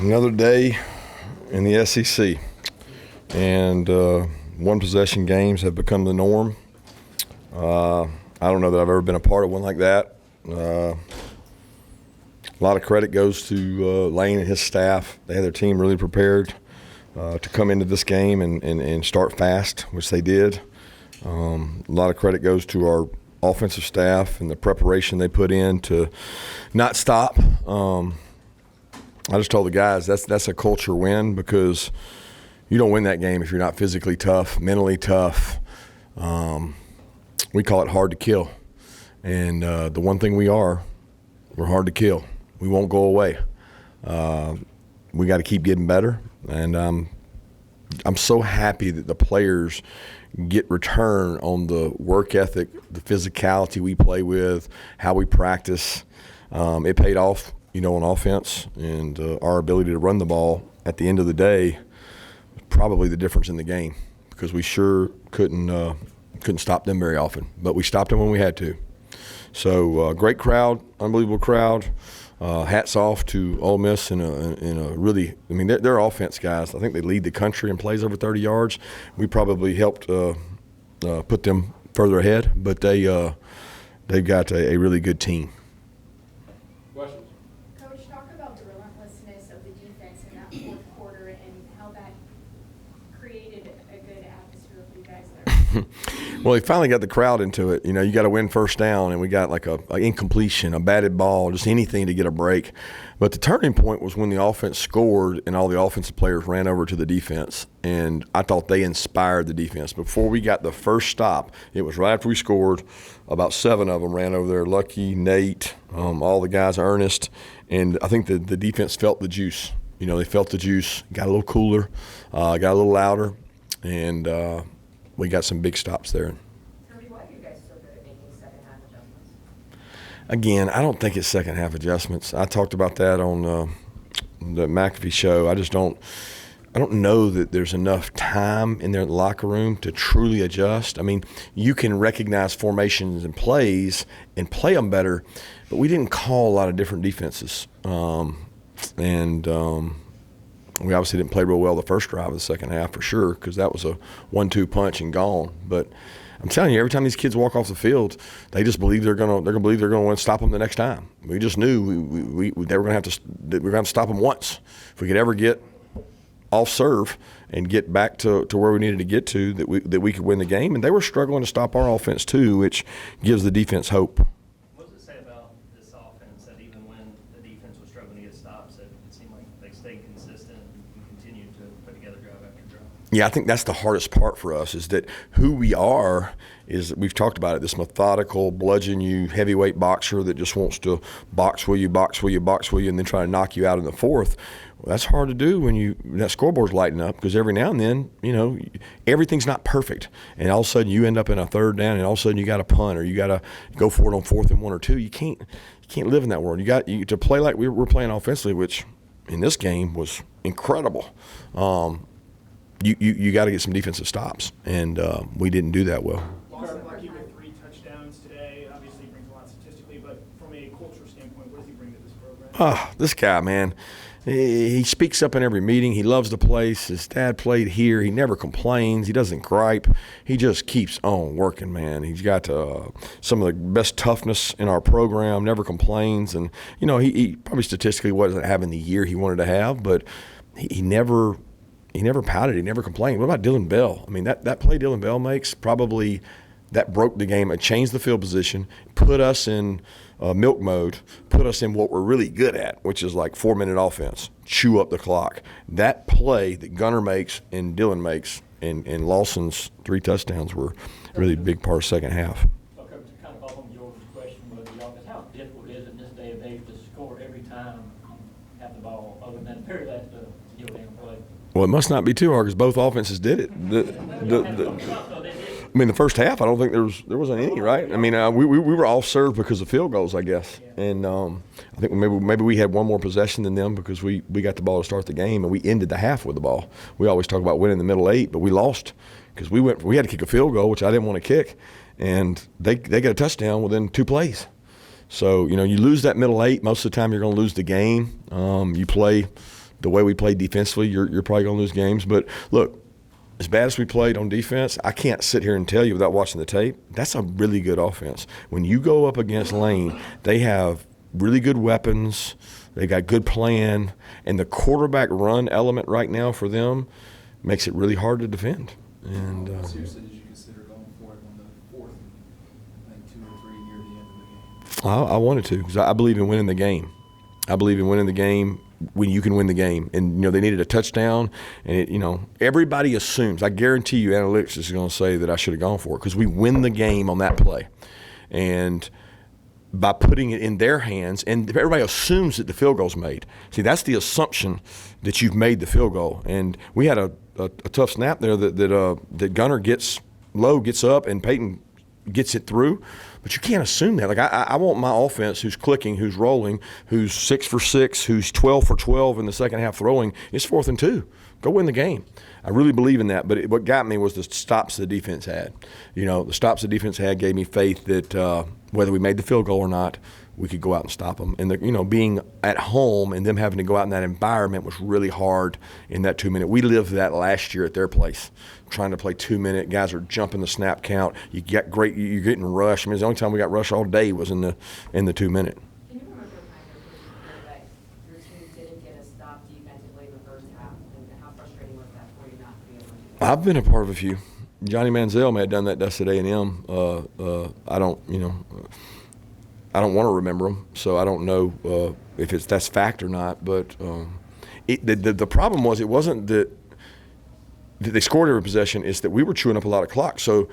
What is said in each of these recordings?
Another day in the SEC, and one-possession games have become the norm. I don't know that I've ever been a part of one like that. A lot of credit goes to Lane and his staff. They had their team really prepared to come into this game and start fast, which they did. A lot of credit goes to our offensive staff and the preparation they put in to not stop. I just told the guys that's a culture win, because you don't win that game if you're not physically tough, mentally tough. We call it hard to kill. And the one thing we're hard to kill. We won't go away. We got to keep getting better. And I'm so happy that the players get return on the work ethic, the physicality we play with, how we practice. It paid off, on offense, and our ability to run the ball at the end of the day was probably the difference in the game, because we sure couldn't stop them very often, but we stopped them when we had to. So great crowd, unbelievable crowd. Hats off to Ole Miss in a really, they're offense guys. I think they lead the country in plays over 30 yards. We probably helped put them further ahead, but they've got a really good team. Questions? Coach, talk about the relentlessness of the defense in that fourth quarter and how that created a good atmosphere for you guys there. Well, they finally got the crowd into it. You got to win first down, and we got like a incompletion, a batted ball, just anything to get a break. But the turning point was when the offense scored and all the offensive players ran over to the defense, and I thought they inspired the defense. Before we got the first stop, it was right after we scored. About 7 of them ran over there. Lucky, Nate, all the guys, Ernest, and I think the defense felt the juice. They felt the juice, got a little cooler, got a little louder, and we got some big stops there. Kirby, why are you guys so good at making second-half adjustments? Again, I don't think it's second-half adjustments. I talked about that on the McAfee show. I don't know that there's enough time in their locker room to truly adjust. You can recognize formations and plays and play them better, but we didn't call a lot of different defenses. We obviously didn't play real well the first drive of the second half for sure, because that was a 1-2 punch and gone. But I'm telling you, every time these kids walk off the field, they just believe they're gonna win and stop them the next time. We just knew they were gonna have to stop them once. If we could ever get off serve and get back to where we needed to get to, that we could win the game. And they were struggling to stop our offense too, which gives the defense hope. What does it say about this offense that even when the defense was struggling to get stops, that it seemed like they stayed consistent and continued to put together drive after drive? Yeah, I think that's the hardest part for us, is that who we are is, we've talked about it, this methodical, bludgeon you, heavyweight boxer that just wants to box will you, and then try to knock you out in the fourth. Well, that's hard to do when that scoreboard's lighting up, because every now and then, everything's not perfect. And all of a sudden you end up in a third down, and all of a sudden you got to punt, or you got to go for it on 4th and 1 or 2. You can't live in that world. You to play like we're playing offensively, which in this game was incredible. You got to get some defensive stops, and we didn't do that well. Lawson lucky with 3 touchdowns today. Obviously, he brings a lot statistically, but from a culture standpoint, what does he bring to this program? This guy, man, he speaks up in every meeting. He loves the place. His dad played here. He never complains. He doesn't gripe. He just keeps on working, man. He's got some of the best toughness in our program, never complains. And, he probably statistically wasn't having the year he wanted to have, but he never pouted. He never complained. What about Dylan Bell? That play Dylan Bell makes, probably that broke the game. It changed the field position, put us in milk mode, put us in what we're really good at, which is like 4-minute offense, chew up the clock. That play that Gunner makes and Dylan makes and Lawson's 3 touchdowns were really a big part of second half. So, Coach, to kind of follow on George's question with the offense, how difficult is it in this day and age to score every time you have the ball, other than the very last down play? Well, it must not be too hard, because both offenses did it. The first half, I don't think there wasn't any, right? We were off serve because of field goals, I guess. And I think maybe we had one more possession than them, because we got the ball to start the game, and we ended the half with the ball. We always talk about winning the middle 8, but we lost because we had to kick a field goal, which I didn't want to kick, and they got a touchdown within 2 plays. So, you lose that middle 8, most of the time you're going to lose the game. You play the way we played defensively, you're probably going to lose games. But look, as bad as we played on defense, I can't sit here and tell you without watching the tape, that's a really good offense. When you go up against Lane, they have really good weapons. They got good plan, and the quarterback run element right now for them makes it really hard to defend. And seriously, did you consider going for it on the fourth, I think 2 or 3 near the end of the game? I wanted to because I believe in winning the game. I believe in winning the game when you can win the game. And, they needed a touchdown. And, everybody assumes, I guarantee you analytics is going to say that I should have gone for it because we win the game on that play. And by putting it in their hands, and everybody assumes that the field goal's made. See, that's the assumption that you've made the field goal. And we had a tough snap there that Gunner gets low, gets up, and Peyton gets it through. But you can't assume that. Like I want my offense who's clicking, who's rolling, who's 6 for 6, who's 12 for 12 in the second half throwing. It's 4th and 2. Go win the game. I really believe in that. But what got me was the stops the defense had. The stops the defense had gave me faith that whether we made the field goal or not, we could go out and stop them. And being at home and them having to go out in that environment was really hard in that 2-minute. We lived that last year at their place, trying to play 2-minute. Guys are jumping the snap count. You're getting rushed. I mean, the only time we got rushed all day was in the 2-minute. Can you remember a time that your team didn't get a stop defensively in the first half, and how frustrating was that for you not to be able to do that? I've been a part of a few. Johnny Manziel may have done that to us at A&M. I don't want to remember them, so I don't know if that's fact or not. But the problem was it wasn't that they scored every possession. It's that we were chewing up a lot of clock. So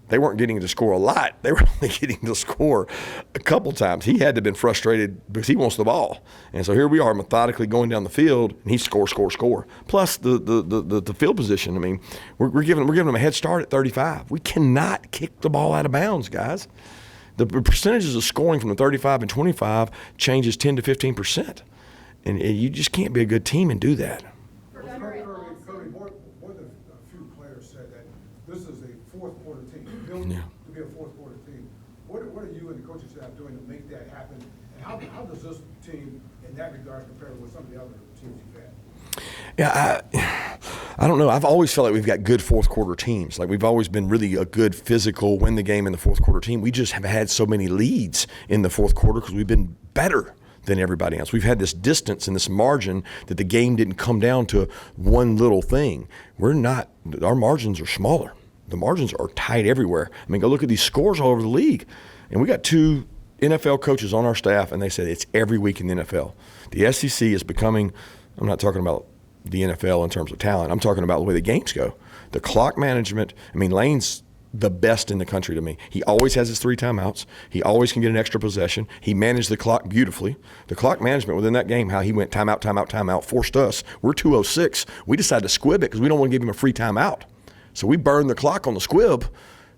they weren't getting to score a lot. They were only getting to score a couple times. He had to have been frustrated because he wants the ball. And so here we are methodically going down the field, and he score. Plus the field position. I mean, we're giving them a head start at 35. We cannot kick the ball out of bounds, guys. The percentages of scoring from the 35 and 25 changes 10 to 15%. And you just can't be a good team and do that. Kirby, more than a few players said that this is a fourth quarter team, built Yeah. to be a fourth quarter team. What are you and the coaching staff doing to make that happen? And how does this team, in that regard, compare with some of the other teams you've had? Yeah, I don't know. I've always felt like we've got good fourth quarter teams. Like we've always been really a good physical win the game in the fourth quarter team. We just have had so many leads in the fourth quarter because we've been better than everybody else. We've had this distance and this margin that the game didn't come down to one little thing. We're not. Our margins are smaller. The margins are tight everywhere. I mean, go look at these scores all over the league. And we got 2 NFL coaches on our staff, and they said it's every week in the NFL. The SEC is becoming, I'm not talking about the NFL in terms of talent. I'm talking about the way the games go. The clock management, I mean, Lane's the best in the country to me. He always has his 3 timeouts. He always can get an extra possession. He managed the clock beautifully. The clock management within that game, how he went timeout, forced us. We're 2:06. We decided to squib it because we don't want to give him a free timeout. So we burned the clock on the squib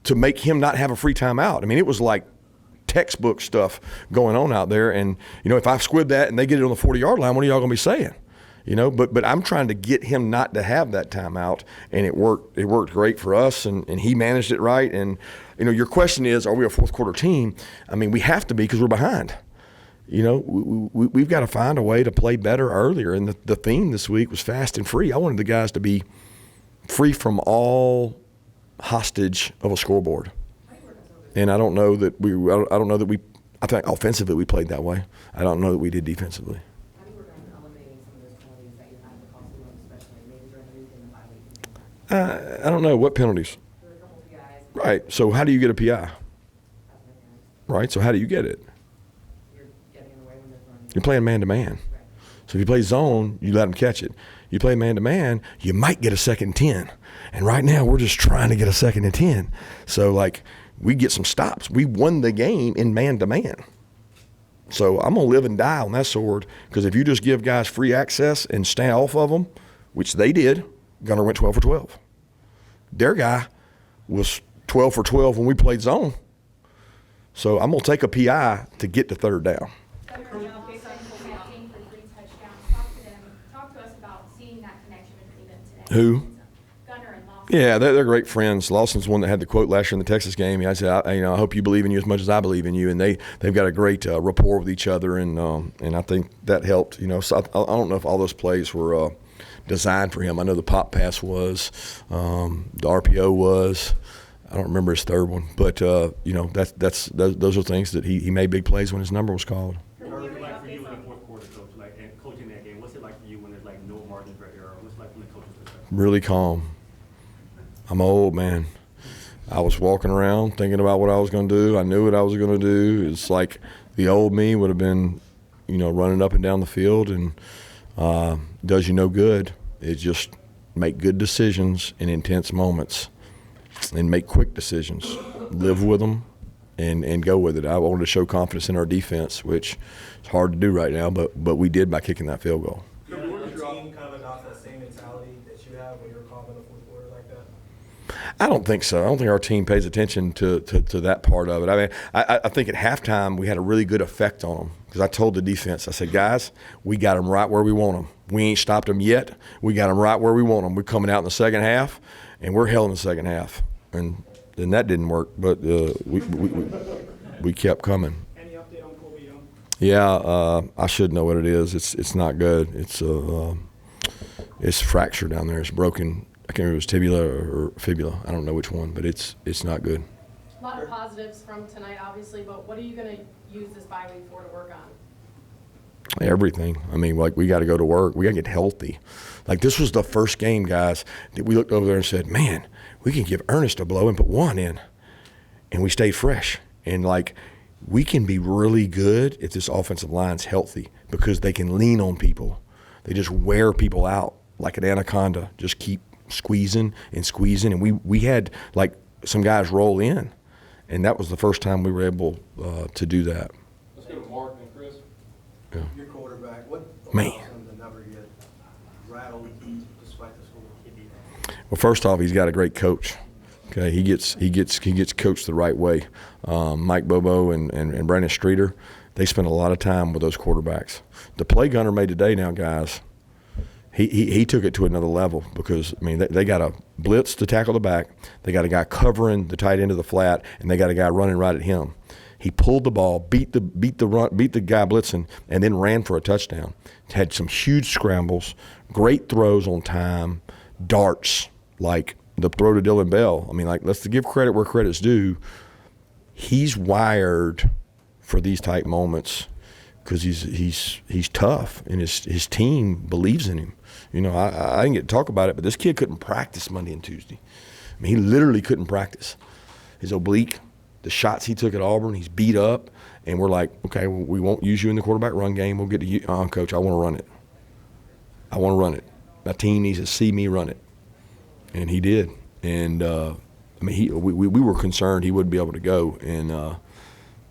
to make him not have a free timeout. I mean, it was like textbook stuff going on out there. And, if I squib that and they get it on the 40-yard line, what are y'all going to be saying? But I'm trying to get him not to have that timeout, and it worked. It worked great for us, and he managed it right. And your question is, are we a fourth quarter team? I mean, we have to be because we're behind. We've got to find a way to play better earlier. And the theme this week was fast and free. I wanted the guys to be free from all hostage of a scoreboard. And I don't know that I think offensively we played that way. I don't know that we did defensively. How do you work on eliminating some of those penalties that you had at the cost of them, especially maybe during the week in the bye week? I don't know. What penalties? There were a couple of PIs. Right. So how do you get a PI? That's my parents. Right. So how do you get it? You're getting in the way when they're throwing. You're playing man-to-man. Right. So if you play zone, you let them catch it. You play man-to-man, you might get a 2nd and 10. And right now we're just trying to get a 2nd and 10. So, we get some stops. We won the game in man-to-man. So I'm going to live and die on that sword because if you just give guys free access and stay off of them, which they did, Gunner went 12 for 12. Their guy was 12 for 12 when we played zone. So I'm going to take a PI to get to 3rd down. Gunner and Lawson connecting for 3 touchdowns. Talk to us about seeing that connection between them today. Who? Gunner and Lawson. Yeah, they're great friends. Lawson's one that had the quote last year in the Texas game. I said, I hope you believe in you as much as I believe in you. And they've got a great rapport with each other, and I think that helped. So I don't know if all those plays were designed for him. I know the pop pass was, the RPO was. I don't remember his third one, but those are things that he made big plays when his number was called. What was it like for you in the fourth quarter, Coach? And coaching that game, what's it like for you when there's no margin for error? What's it like from the coach's perspective? Really calm. I'm old, man. I was walking around thinking about what I was going to do. I knew what I was going to do. It's like the old me would have been, running up and down the field, and does you no good. It's just make good decisions in intense moments and make quick decisions. Live with them and go with it. I wanted to show confidence in our defense, which is hard to do right now, but we did by kicking that field goal. Did your team kind of adopt that same mentality that you have when you're calm in the fourth quarter like that? I don't think so. I don't think our team pays attention to that part of it. I mean, I think at halftime we had a really good effect on them because I told the defense, I said, guys, we got them right where we want them. We ain't stopped them yet. We got them right where we want them. We're coming out in the second half, and we're hell in the second half. And then that didn't work, but we kept coming. Any update on Colby Young? Yeah, I should know what it is. It's not good. It's fractured down there. It's broken. I can't remember if it was tibia or fibula. I don't know which one, but it's not good. A lot of positives from tonight, obviously, but what are you going to use this bye week for to work on? Everything. I mean, we got to go to work. We got to get healthy. This was the first game, guys, that we looked over there and said, man, we can give Ernest a blow and put one in. And we stayed fresh. And, we can be really good if this offensive line's healthy because they can lean on people. They just wear people out like an anaconda. Just keep squeezing. And we had, some guys roll in. And that was the first time we were able to do that. Let's go to Mark and Chris. Yeah. Your quarterback, what Man. allows him to never get rattled despite the score? Well, first off, he's got a great coach. Okay, he gets coached the right way. Mike Bobo and Brandon Streeter, they spend a lot of time with those quarterbacks. The play Gunner made today, now guys, he took it to another level because they got a blitz to tackle the back, they got a guy covering the tight end of the flat, and they got a guy running right at him. He pulled the ball, beat the guy blitzing, and then ran for a touchdown. Had some huge scrambles, great throws on time, darts like the throw to Dylan Bell. Let's give credit where credit's due. He's wired for these type moments because he's tough, and his team believes in him. I didn't get to talk about it, but this kid couldn't practice Monday and Tuesday. He literally couldn't practice. His oblique, the shots he took at Auburn, he's beat up, and we're like, okay, we won't use you in the quarterback run game. We'll get to you. Coach, I want to run it. I want to run it. My team needs to see me run it. And he did. And, we were concerned he wouldn't be able to go, and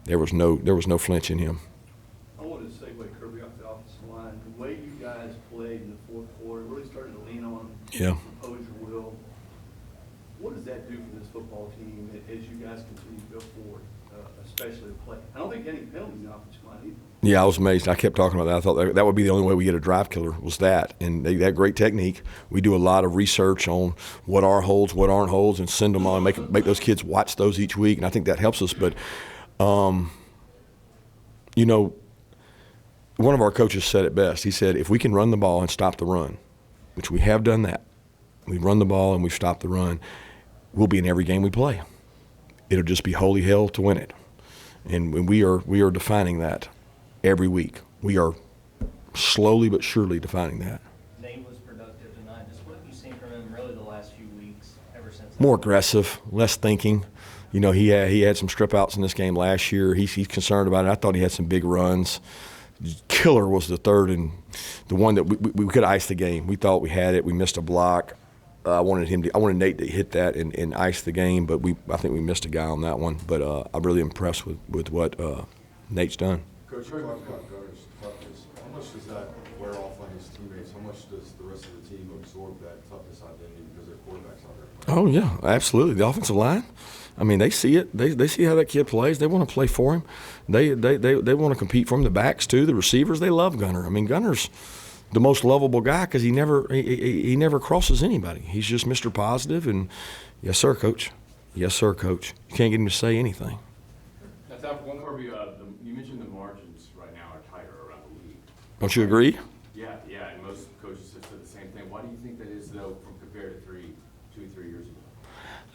there was no flinch in him. I wanted to segue Kirby off the offensive line. The way you guys played in the fourth quarter, really started to lean on Yeah. impose your will. What does that do for this football team as you guys continue to go forward, especially the play? I don't think any penalties in the offensive line either. Yeah, I was amazed. I kept talking about that. I thought that would be the only way we get a drive killer was that. And they had great technique. We do a lot of research on what are holds, what aren't holds, and send them on, make those kids watch those each week. And I think that helps us. But, one of our coaches said it best. He said, if we can run the ball and stop the run, which we have done that, we've run the ball and we've stopped the run, we'll be in every game we play. It'll just be holy hell to win it. And we are defining that. Every week. We are slowly but surely defining that. Nate was productive tonight. Just what have you seen from him really the last few weeks, ever since? More aggressive, less thinking. He had some strip outs in this game last year. He's concerned about it. I thought he had some big runs. Killer was the third and the one that we could ice the game. We thought we had it. We missed a block. I wanted Nate to hit that and ice the game, but I think we missed a guy on that one. But I'm really impressed with what Nate's done. Coach, you talked about Gunner's toughness. How much does that wear off on his teammates? How much does the rest of the team absorb that toughness identity because their quarterback's out there? Oh, yeah, absolutely. The offensive line, they see it. They see how that kid plays. They want to play for him. They want to compete for him. The backs, too, the receivers, they love Gunner. Gunner's the most lovable guy because he never crosses anybody. He's just Mr. Positive, and yes, sir, coach. Yes, sir, coach. You can't get him to say anything. That's after one, Kirby, you mentioned the margins right now are tighter around the league. Don't you agree? Yeah, and most coaches have said the same thing. Why do you think that is, though, from compared to 2-3 years ago?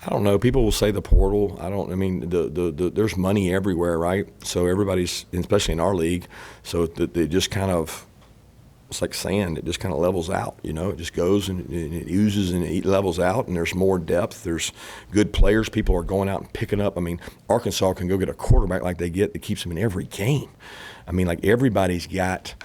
I don't know. People will say the portal. I mean, there's money everywhere, right? So everybody's, especially in our league, so it just kind of, it's like sand. It just kind of levels out, you know. It just goes and it oozes and it levels out, and there's more depth. There's good players. People are going out and picking up. I mean, Arkansas can go get a quarterback like they get that keeps them in every game. I mean, like everybody's got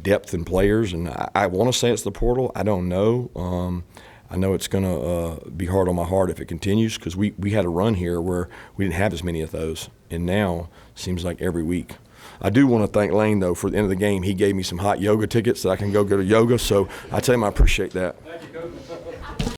depth in players, and I want to say it's the portal. I don't know. I know it's going to be hard on my heart if it continues because we had a run here where we didn't have as many of those, and now it seems like every week. I do want to thank Lane, though, for the end of the game. He gave me some hot yoga tickets that I can go to yoga, so I tell him I appreciate that. Thank you, Coach.